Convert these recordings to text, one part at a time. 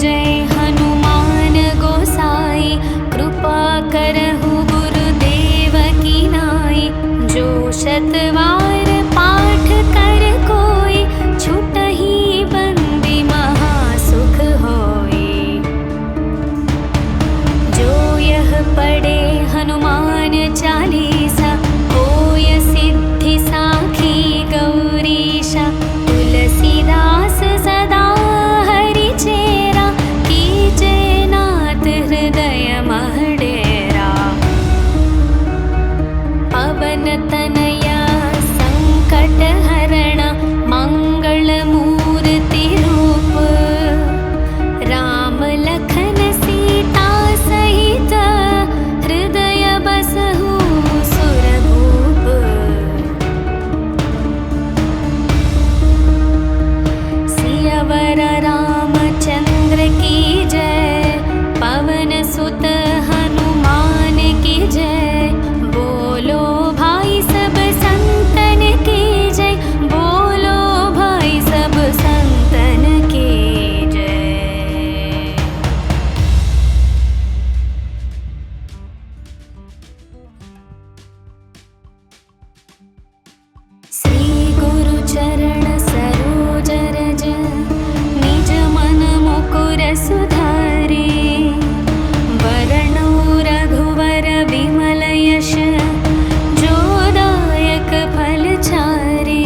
जय हनुमान गोसाई, कृपा करहु गुरुदेव की नाई। जो शतवार पाठ कर कोई, छुटहि बंदी महासुख होई। जो यह पढ़े हनुमान चालीसा, होय सिद्धि साखी गौरीशा। तुलसीदास सदा हरि चेरा, कीजे नाथ हृदय मह डेरा। पवन तनया संकट हरण, मंगल मूर्ति रूप। राम लखन सीता सहित, हृदय बसहु सुरभूप। सियावर रामचंद्र की जय, पवन सुत हनुमान की जय। बोलो भाई सब संतन की जय, बोलो भाई सब संतन की जय। श्री गुरु चरण सरोज रज, निज मन मुकुर सुधारे। वरणो रघुवर विमल यश, जो दायक फल चारे।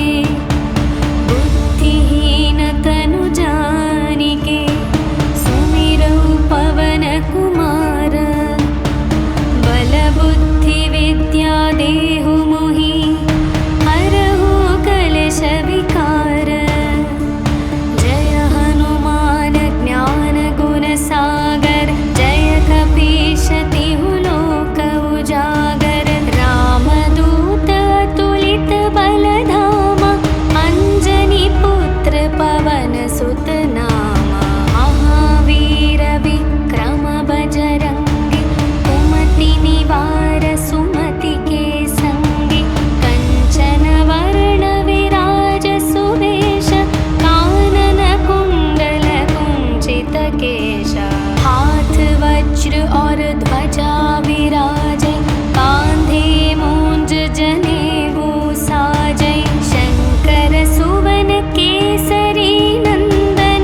बुद्धिहीन तनु जानिके, सुमिरौ पवन कुमार। बल बुद्धि विद्या देहु मोहि, हरहु कलेश विकार। जय हनुमान ज्ञान गुण सागर, जय कपीश तिहु लोक उजागर। रामदूत अतुलित बल धामा, अंजनी पुत्र पवन सुत नामा। महावीर विक्रम बजरंगी, कुमति निवार सुमति के संगी। कंचन वर्ण विराज सुवेश, कानन कुंडल कुंचित केश। हाथ वज्र और ध्वजा विराजे, कांधे मूंज जनेऊ साजे। शंकर सुवन केसरी नंदन,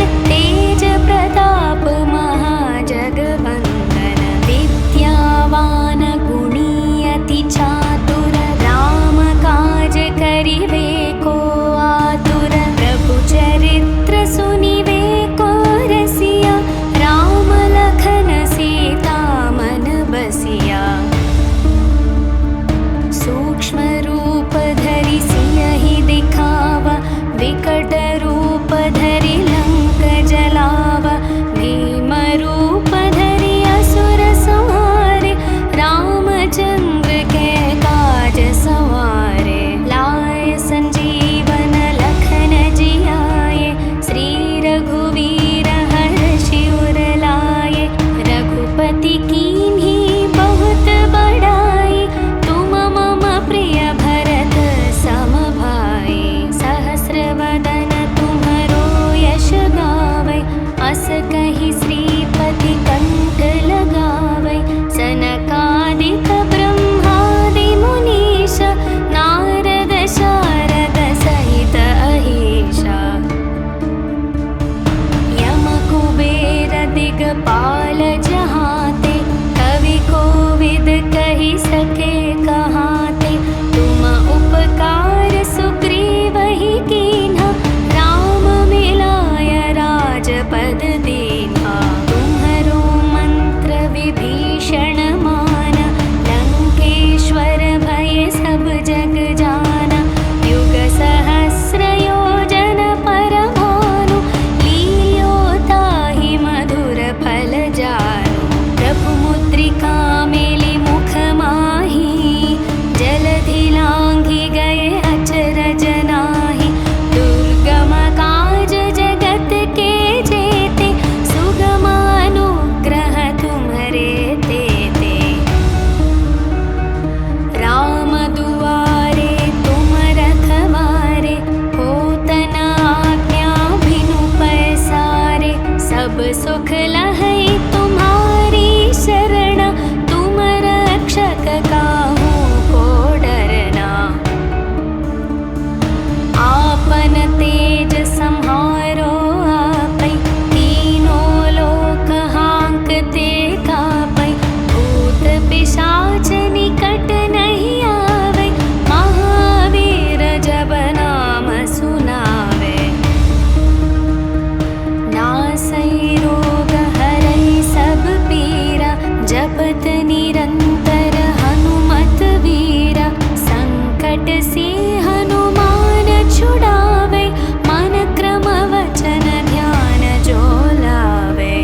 सही रोग हरै सब पीरा, जपत निरंतर हनुमत वीरा। संकट से हनुमान छुड़ावे, मन क्रम वचन ध्यान जो लावे।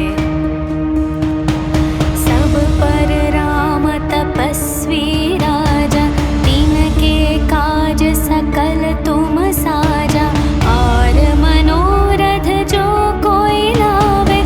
सब पर राम तपस्वी राजा, तिनके काज सकल तुम साजा। और मनोरथ जो कोई लावे,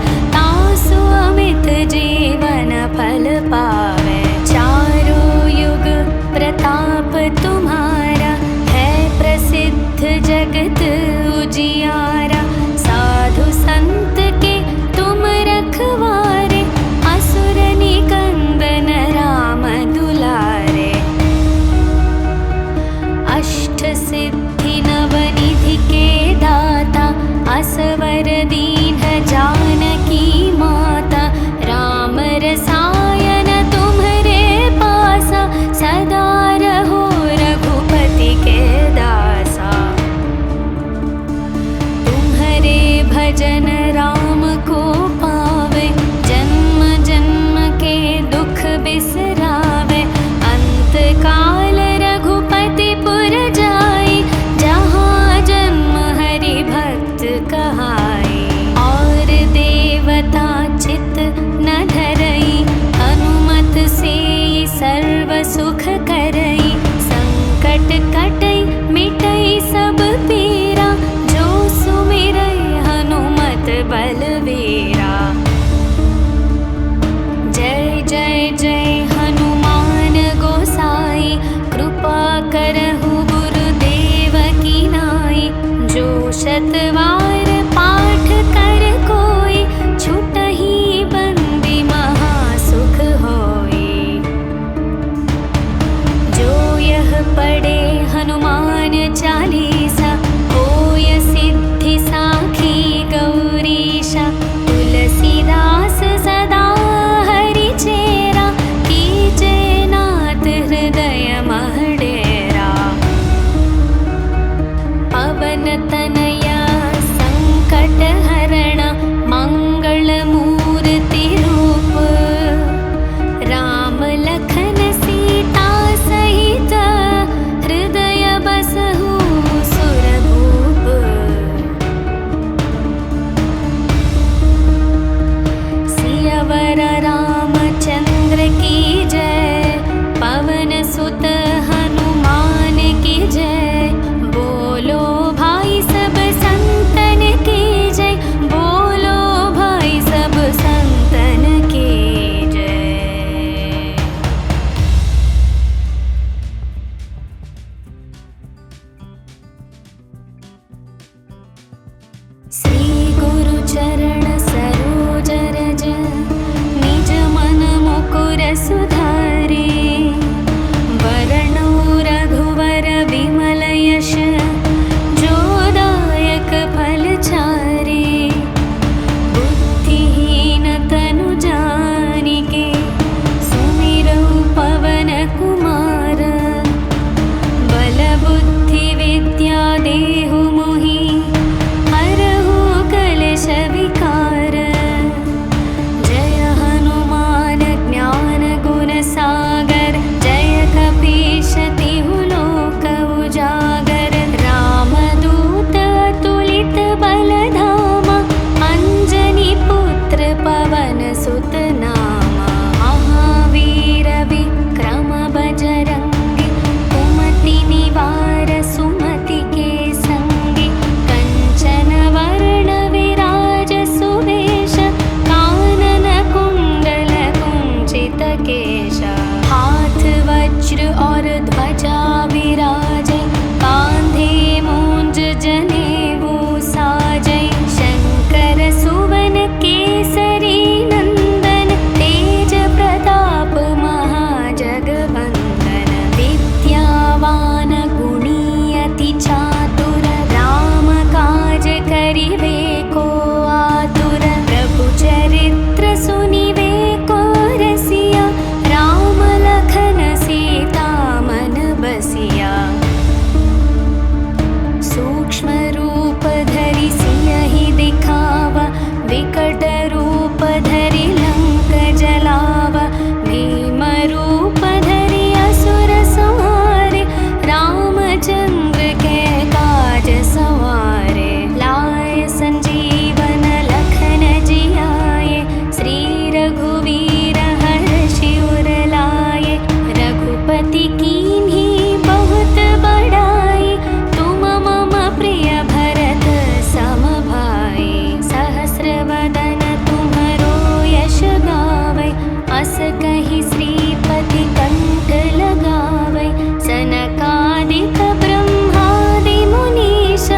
अस कहि श्रीपति कंठ लगावै, सनकादिक ब्रह्मादि मुनीश,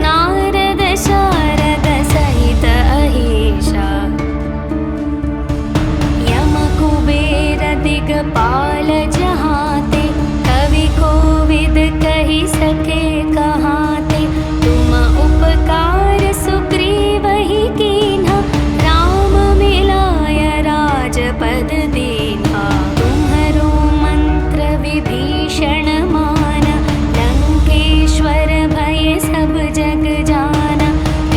नारद शारद सहित अहीशा। यम कुबेर दिगपाल जहाते, कवि कोविद कहि सके कहाते। तुम उपकार सुग्रीव ही कीन्हा, राम मिलाय राजपद दीन्हा। तुम्हरो मंत्र विभीषण माना, लंकेश्वर भय सब जग जाना।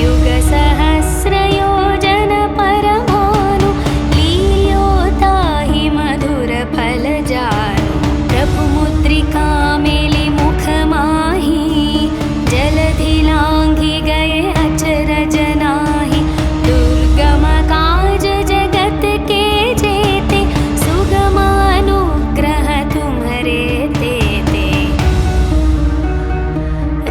युग सहस्र योजन पर भानु, लील्यो ताहि मधुर फल जानु। प्रभु मुद्रिका मेलि मुख माहि, जलधि लांघि गए अचरज नाहि। दुर्गम काज जगत के जेते, सुगम अनुग्रह तुम्हरे तेते।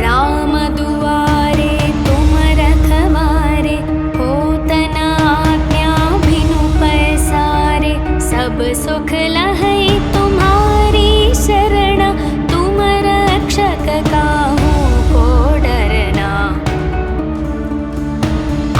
राम दुआरे तुम रखवारे, होत न आज्ञा बिनु पैसारे। सब सुख लहै तुम्हारी शरणा, तुम रक्षक काहू को डरना।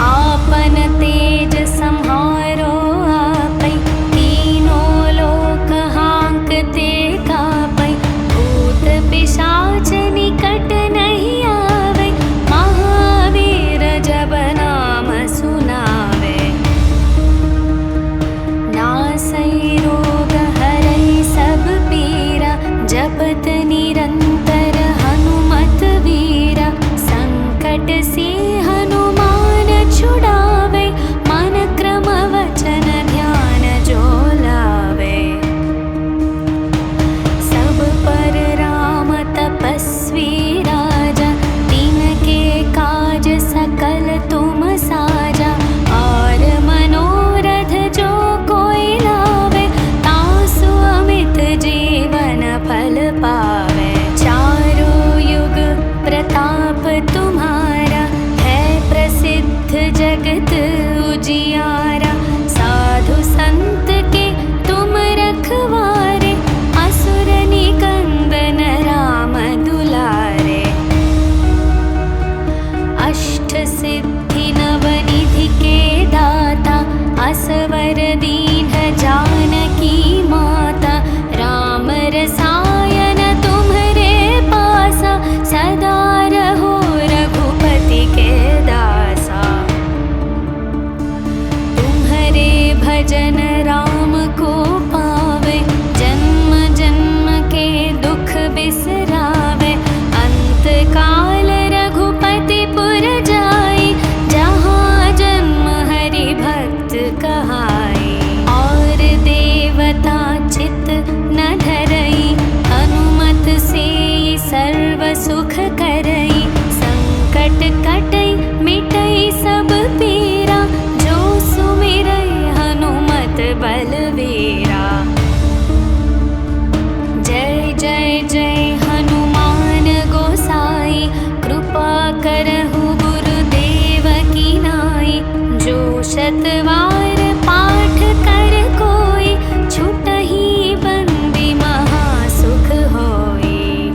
आपन तेज सम्हारो आपै, तीनों लोक हांकते कापै। भूत पिशाच निकट नहीं आवे, महावीर जब नाम सुनावे। नासै रोग हरै सब पीरा, जपत निरंतर हनुमत वीरा। संकट से हनुमान छुड़ावे, मन क्रम वचन ध्यान जो लावे। सब पर राम तपस्वी राजा, तिनके काज सकल तुम साजा। और मनोरथ जो कोई लावे, तासु अमित जीवन फल पावे। चारों युग प्रताप तुम्हारा, है प्रसिद्ध जगत उजियारा। साधु संत के तुम रखवारे, असुर निकंदन राम दुलारे। अष्ट सिद्धि नवनिधि के दाता, असवर दीन जानकी माता। राम रसायन तुम्हरे पासा, सदा रहो रघुपति के दासा। तुम्हरे भजन राम को पावे, जन्म जन्म के दुख बिसरावे। अंत काल रघुपति पुर जाई, जहाँ जन्म हरि भक्त कहाई। और देवता चित न धरई, हनुमत से सर्व सुख करई। संकट कटई मिटई सब पीरा, जो सुमिरई हनुमत बलवीरा। जय जय जय हनुमान गोसाई, कृपा करहु गुरुदेव की नाई। जो शतवार पाठ कर कोई, छुटहि बंदी महासुख होई।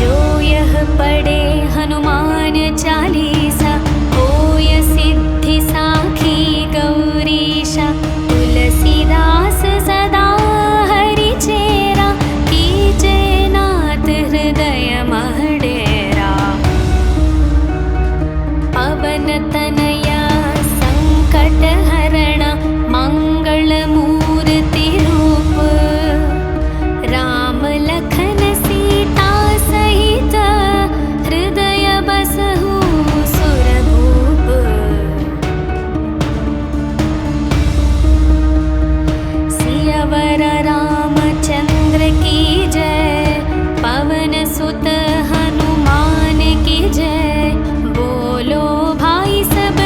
जो यह पढ़े हनुमान चालीसा, होय सिद्धि साखी गौरीशा। तुलसीदास सदा हरि चेरा, कीजे नाथ हृदय मह डेरा। पवन तनया संकट हरणा, मंगल मूर्ति रूप। राम लखन सीता सहित, हृदय बसहु सुरभूप। सियावर रामचंद्र की जय, पवन सुत हनुमान की जय। बोलो भाई सब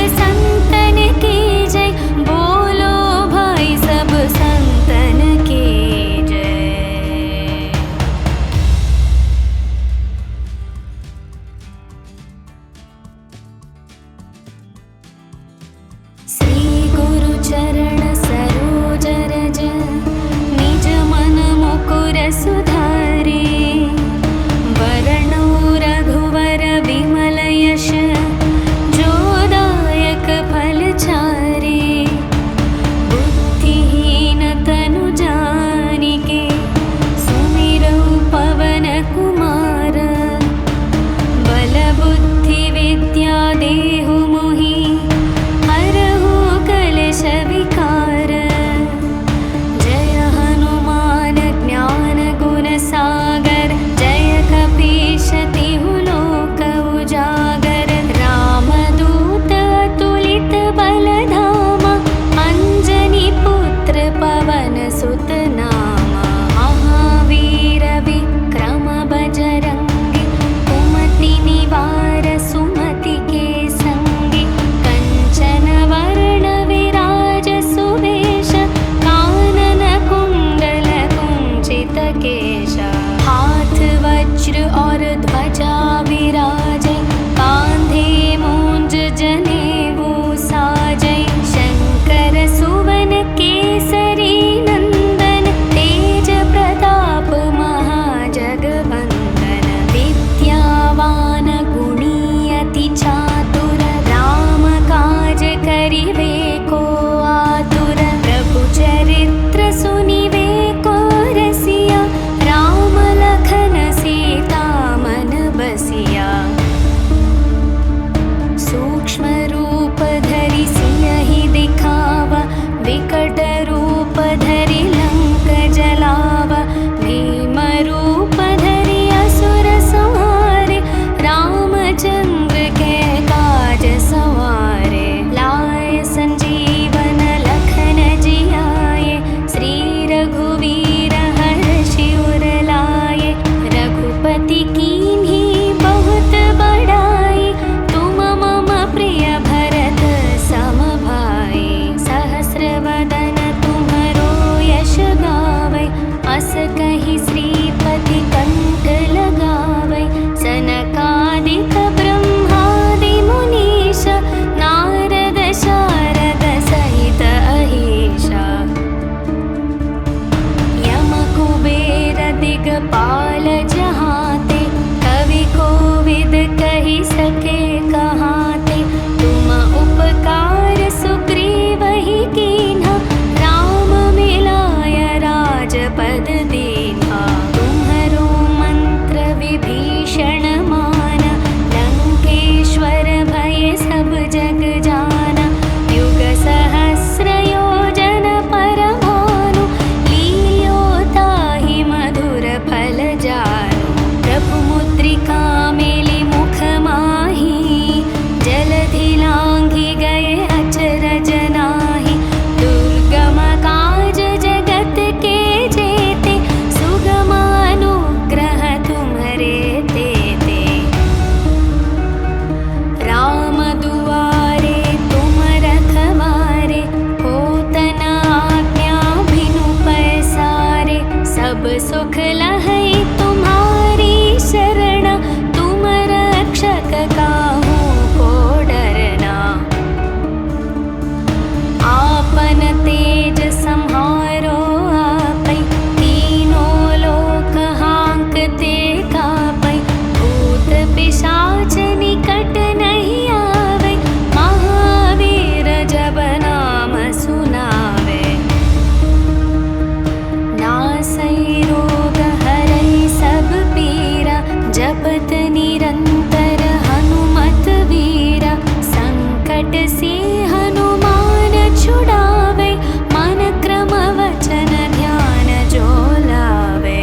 संकट से हनुमान छुड़ावे, मन क्रम वचन ध्यान जो लावे।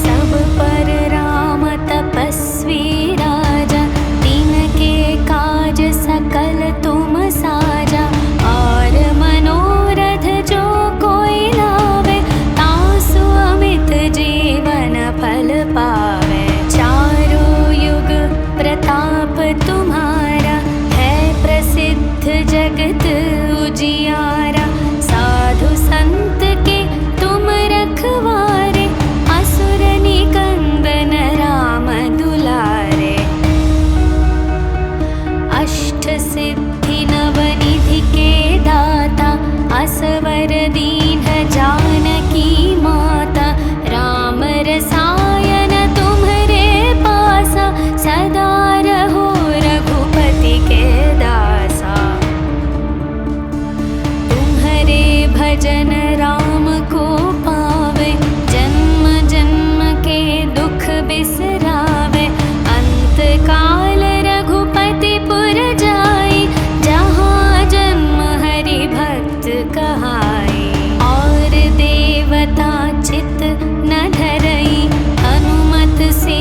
सब पर राम तपस्वी राजा, तिनके काज सकल तुम साजा। और मनोरथ जो कोई लावे, तासु अमित जीवन फल पावे। चारों युग प्रताप तुम्हारा, है प्रसिद्ध जगत उजियारा। साधु संत के तुम रखवारे, असुर निकंदन राम दुलारे। अष्ट सिद्धि नवनिधि के दाता, असवर दीन जानकी माता। राम रसायन तुम्हरे पासा, सदा रहो रघुपति के दासा। तुम्हरे भजन राम को पावे, जन्म जन्म के दुख बिसरावे। अंत काल रघुपति पुर जाई, जहाँ जन्म हरि भक्त कहाई। और देवता चित न धरई, हनुमत से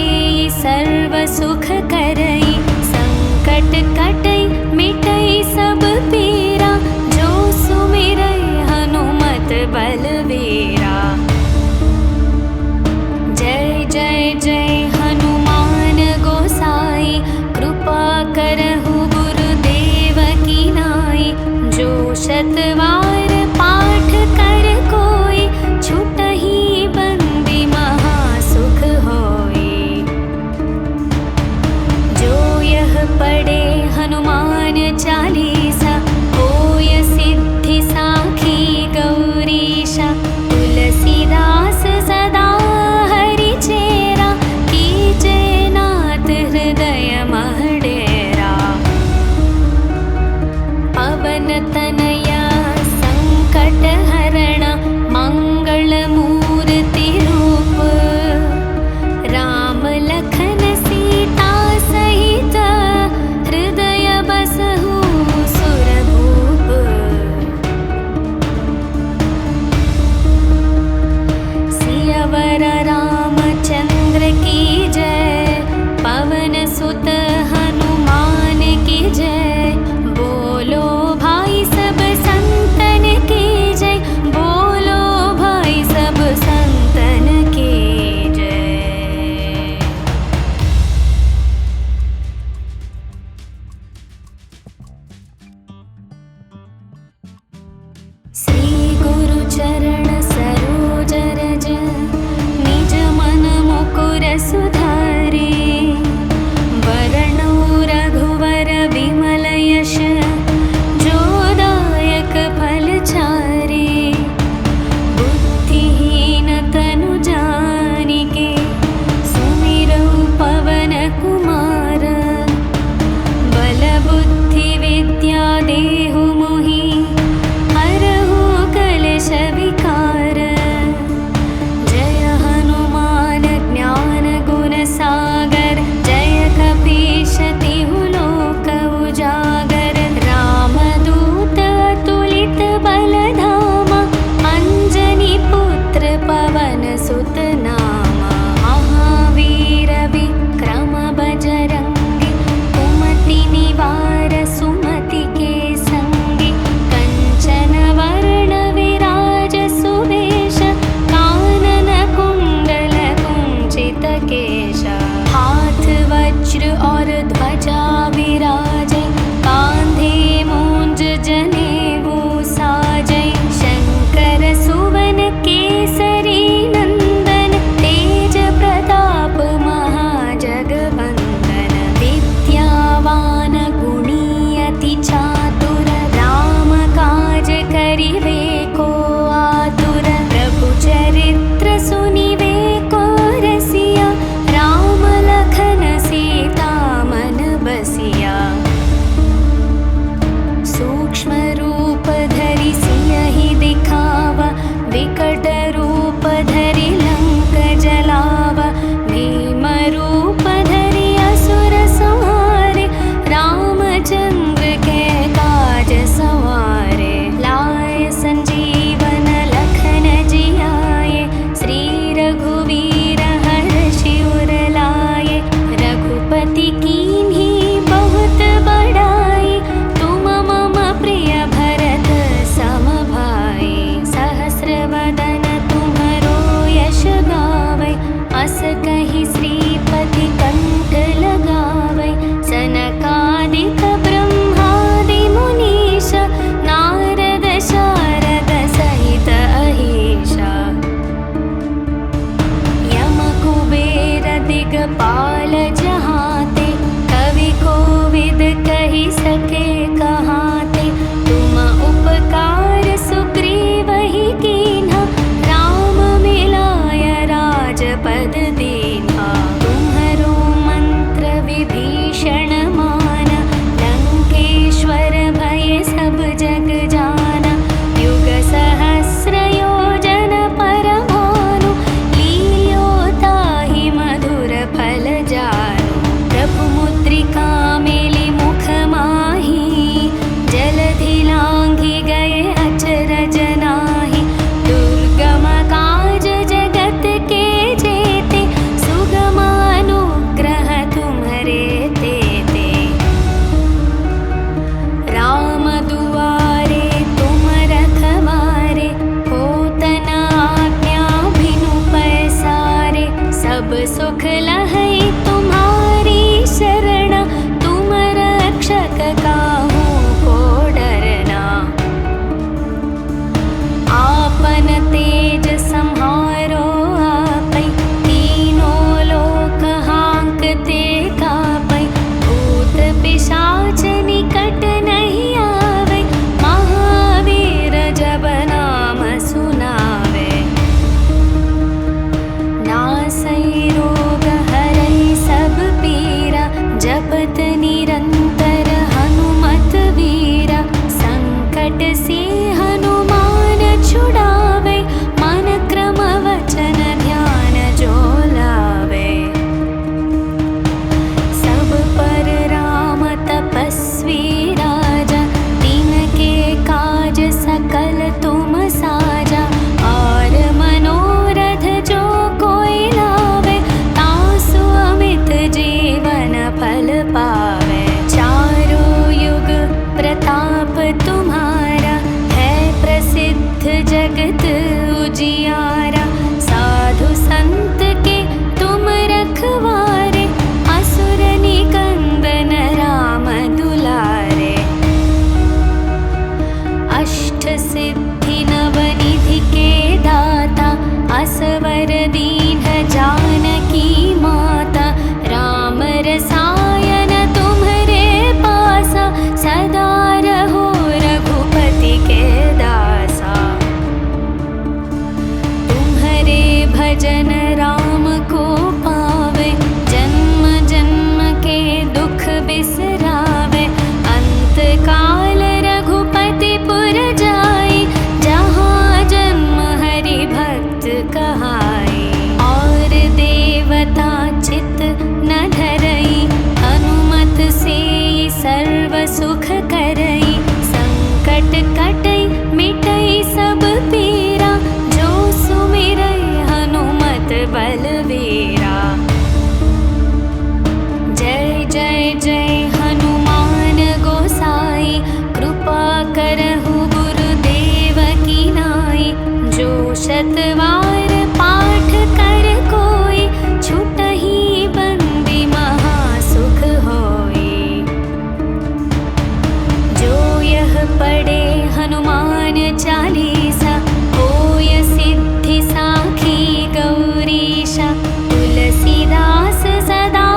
सर्व सुख करई। संकट कटई मिटई सब पीरा, जो सुमिरई हनुमत बलवीरा। जय जय जय हनुमान गोसाई, कृपा करहु गुरुदेव की नाई। जो शतवार पाठ कर कोई, छुटहि बंदी महासुख होई। जो यह पढ़े हनुमान चालीसा, पढ़े हनुमान चालीसा, होय सिद्धि साखी गौरीशा। तुलसीदास सदा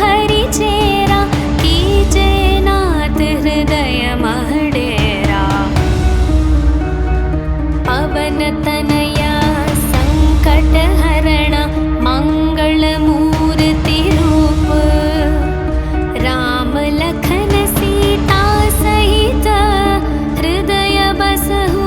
हरि चेरा, कीजे नाथ हृदय मह डेरा। पवन तनया संकट हरण, मंगल मूर्ति रूप। राम लखन सीता सहित, हृदय बसहु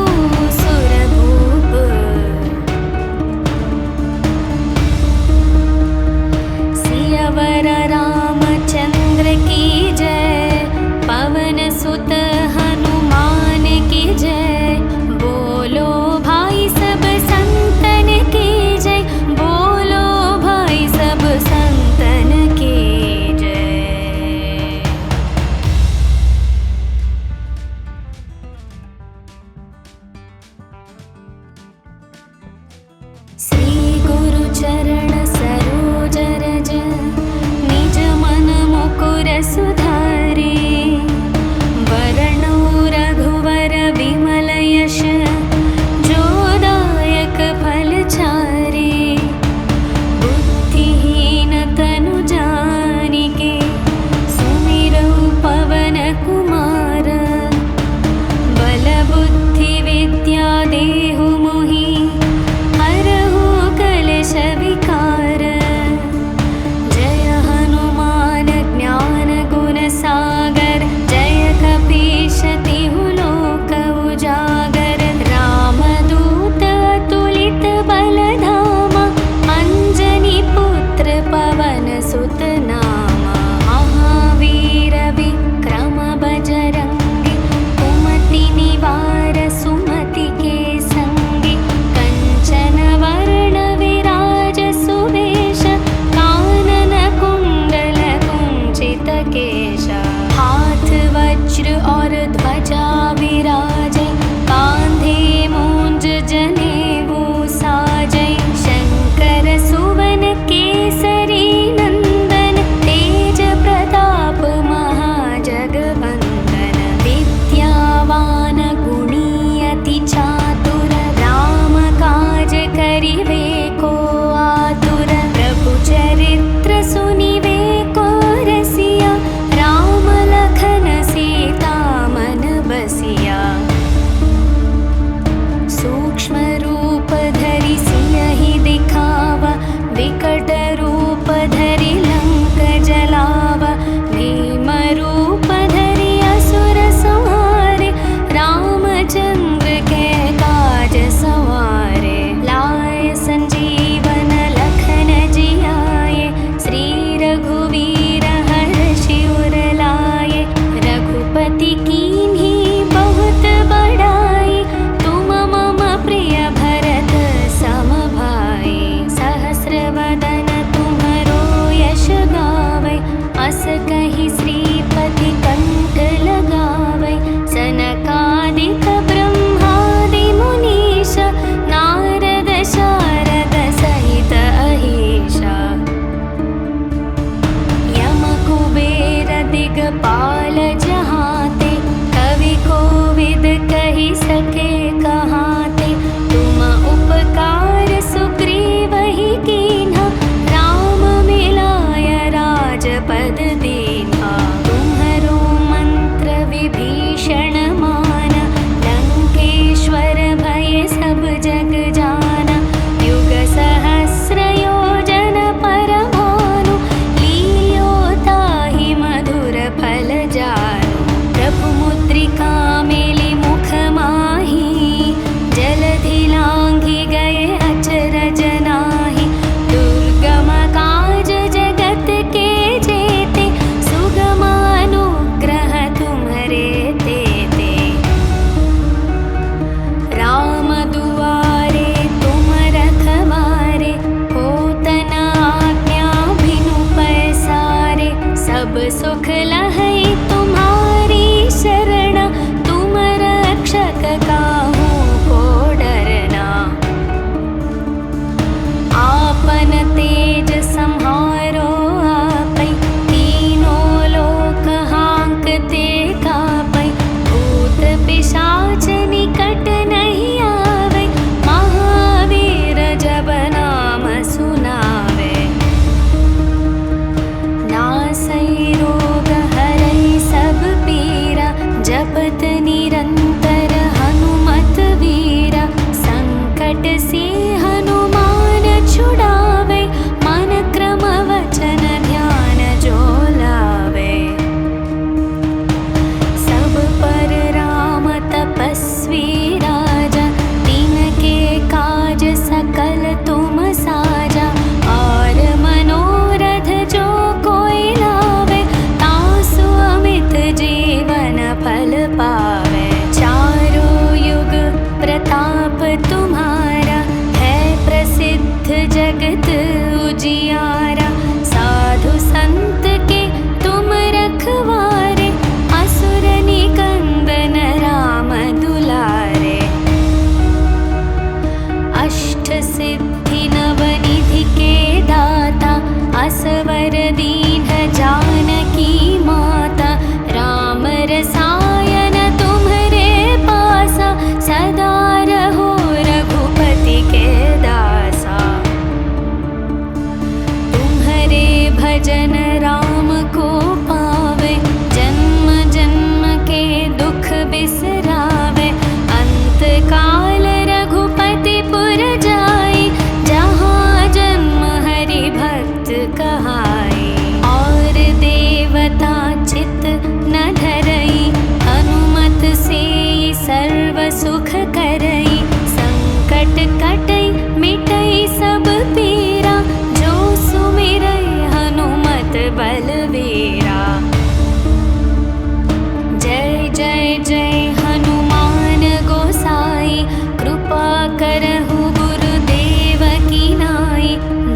जय हनुमान गोसाई, कृपा करहु गुरुदेव की नाई।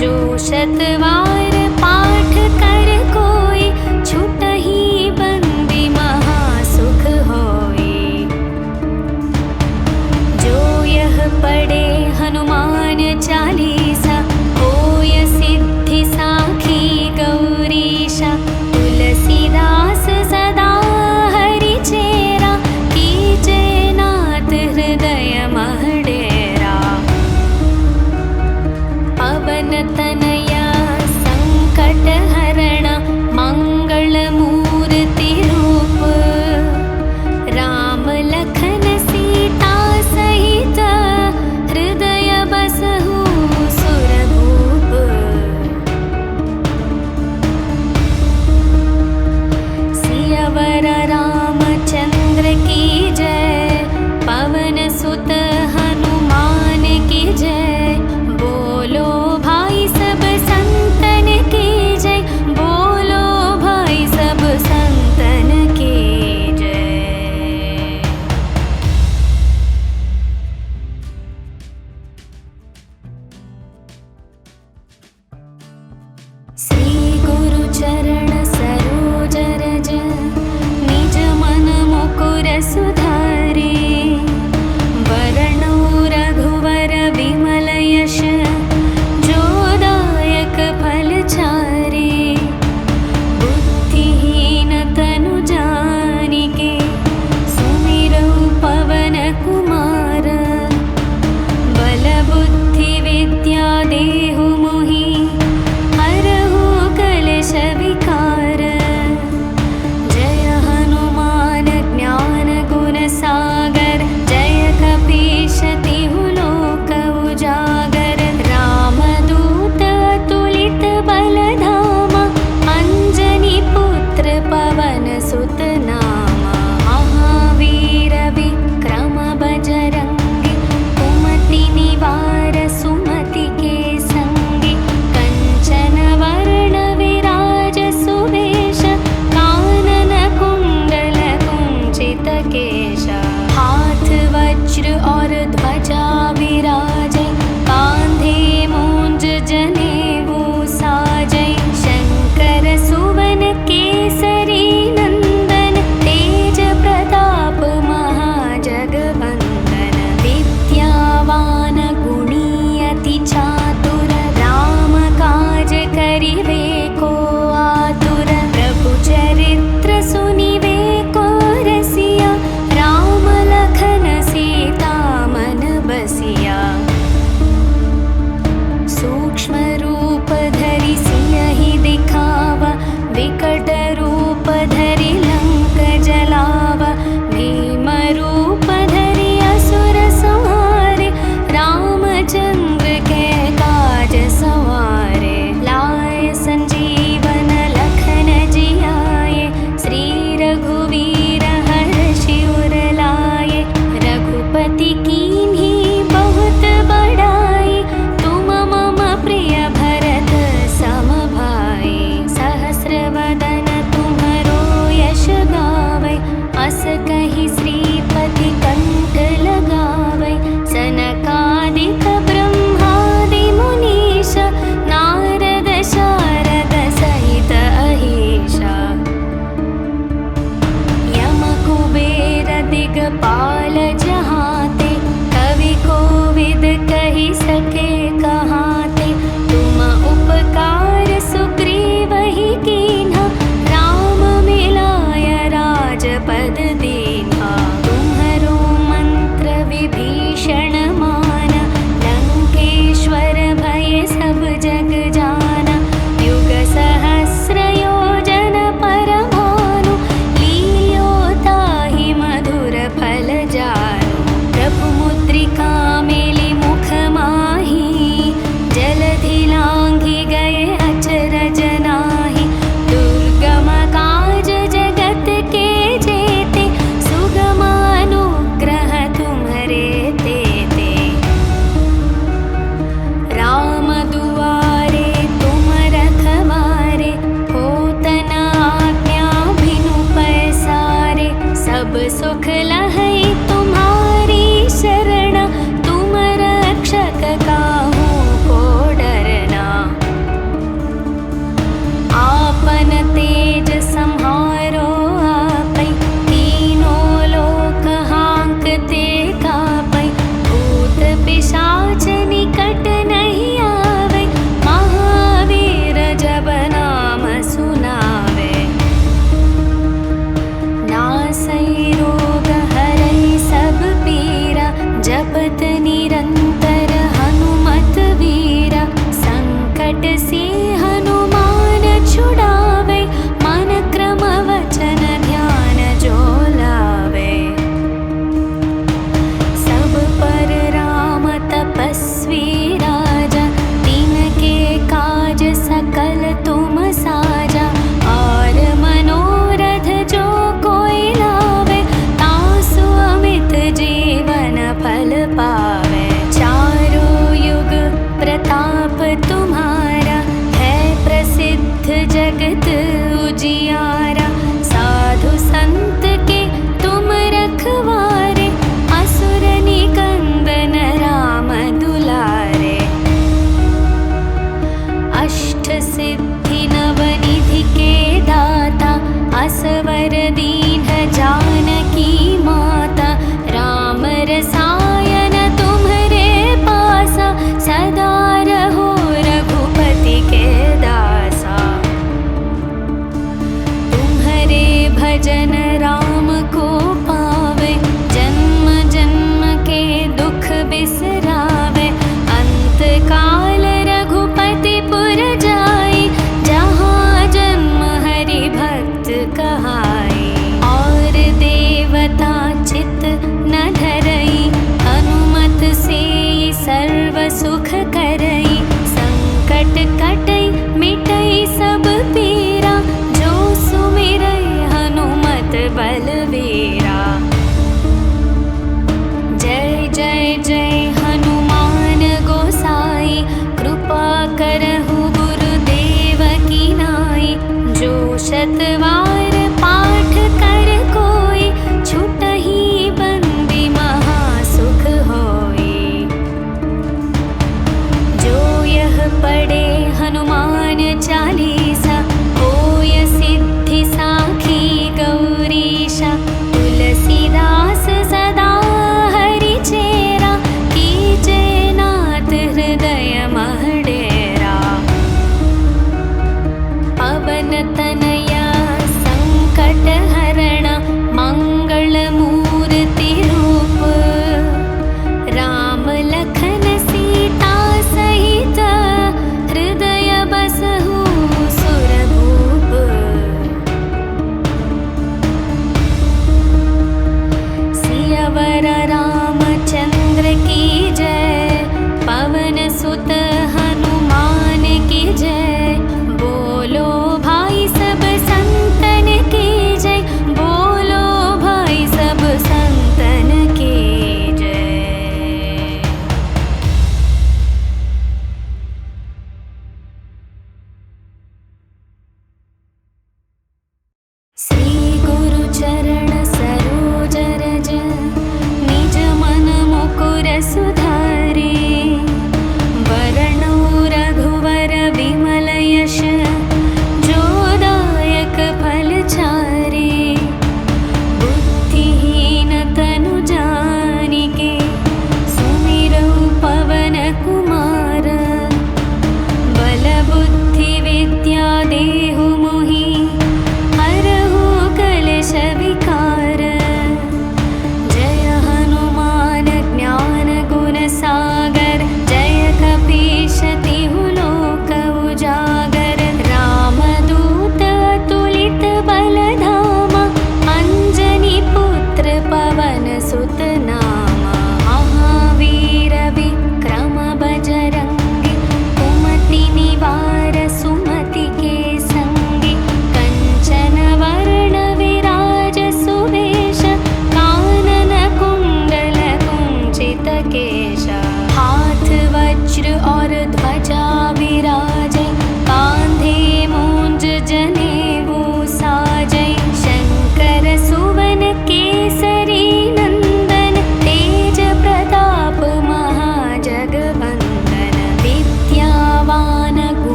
जो शतवार पाठ कर कोई, छुटहि बंदी महासुख होई। जो यह पढ़े हनुमान चालीसा, होय सिद्धि साखी गौरीशा। तुलसीदास सदा हरि चेरा, कीजे नाथ हृदय मह डेरा। पवन तनया संकट हरणा, मंगल मूर्ति रूप। राम लखन सीता सहित, हृदय बसहु सुरभूप। सियावर रामचंद्र की जय, पवन सुत हनुमान की जय। बोलो भाई सब संतन की जय, बोलो भाई सब संतन की जय। श्री गुरु चरण सरोज रज, निज मन मुकुर सुधारे। वरणो रघुवर विमल यश, जो दायक फल चारे। बुद्धिहीन तनु जानिके, सुमिरौ पवन कुमार। बल बुद्धि विद्या देहु मोहि, हरहु कलेश विकार। जय हनुमान ज्ञान गुण सागर, जय कपीश तिहु लोक उजागर। रामदूत अतुलित बल धामा, अंजनी पुत्र पवन सुत नामा। महावीर विक्रम बजरंगी, कुमति निवार सुमति के संगी। कंचन वर्ण विराज सुवेश, कानन कुंडल कुंचित केश। हाथ वज्र और ध्वजा विराजे, कांधे मूंज जनेऊ साजे। शंकर सुवन केसरी नंदन, तेज प्रताप महाजगवंदन। विद्यावान गुणी अति चातुर, राम काज करिवे को आतुर। प्रभु चरित्र सुनिवे को रसिया, राम लखन सीता मन बसिया। सूक्ष्म रूप धरि सियहि दिखावा, विकट रूप धरि लंक जलावा। भीम रूप धरि असुर संहारे, रामचंद्र के काज सवारे। लाए संजीवन लखन जियाए, श्री रघुवीर हर्षि उर लाए। रघुपति कीन्ही बहुत बड़ाई, तुम मम प्रिय भरत सम भाई। सहस्रवदन तुम्हरो यश गावै, अस कहि श्रीपति कंठ लगावै। सनकादिक ब्रह्मादि मुनीश, नारद शारद सहित अहीशा। यम कुबेर दिगपाल जहाते, कवि कोविद कहि सके कहाते। तुम उपकार सुग्रीवहि कीन्हा, राम मिलाय राजपद दीन्हा। तुम्हरो मंत्र विभीषण माना, लंकेश्वर भय सब जग जाना। युग सहस्र योजन पर भानु, लील्यो ताहि मधुर फल जानु। सब सुख लहै तुम्हारी शरण, तुम रक्षक काहू को डरना। आपन तेज सम्हारो आपै, तीनों लोक हांकते कापै। भूत पिशाच निकट नहीं आवे, महावीर जब नाम सुनावे। नासै रोग हरै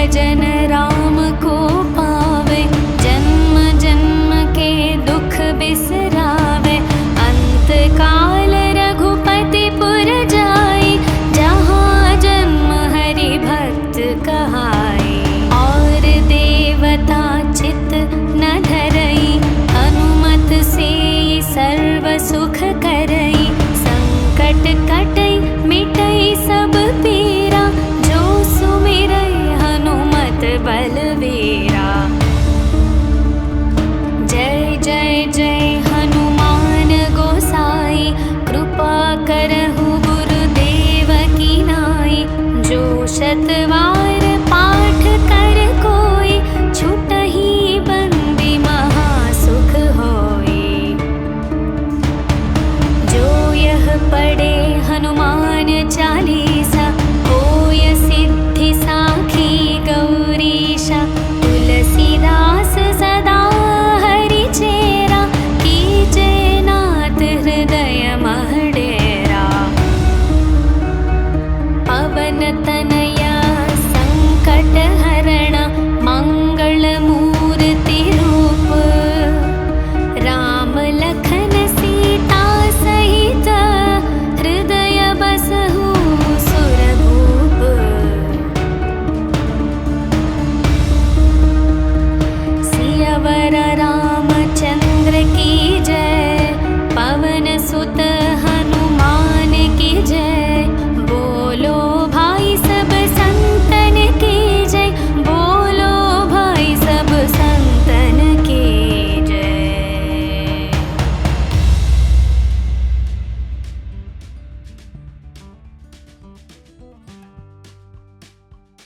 भजन राम को पावे, जन्म जन्म के दुख बिसरावे। अंत काल रघुपति पुर जाई, जहाँ जन्म हरि भक्त कहाई। और देवता चित न धरई, हनुमत से सर्व सुख करई। संकट कटई मिटई सब पीरा, जो सुमिरई हनुमत बलवीरा। जय जय जय हनुमान गोसाई, कृपा करहु गुरुदेव की नाई। जो शतवार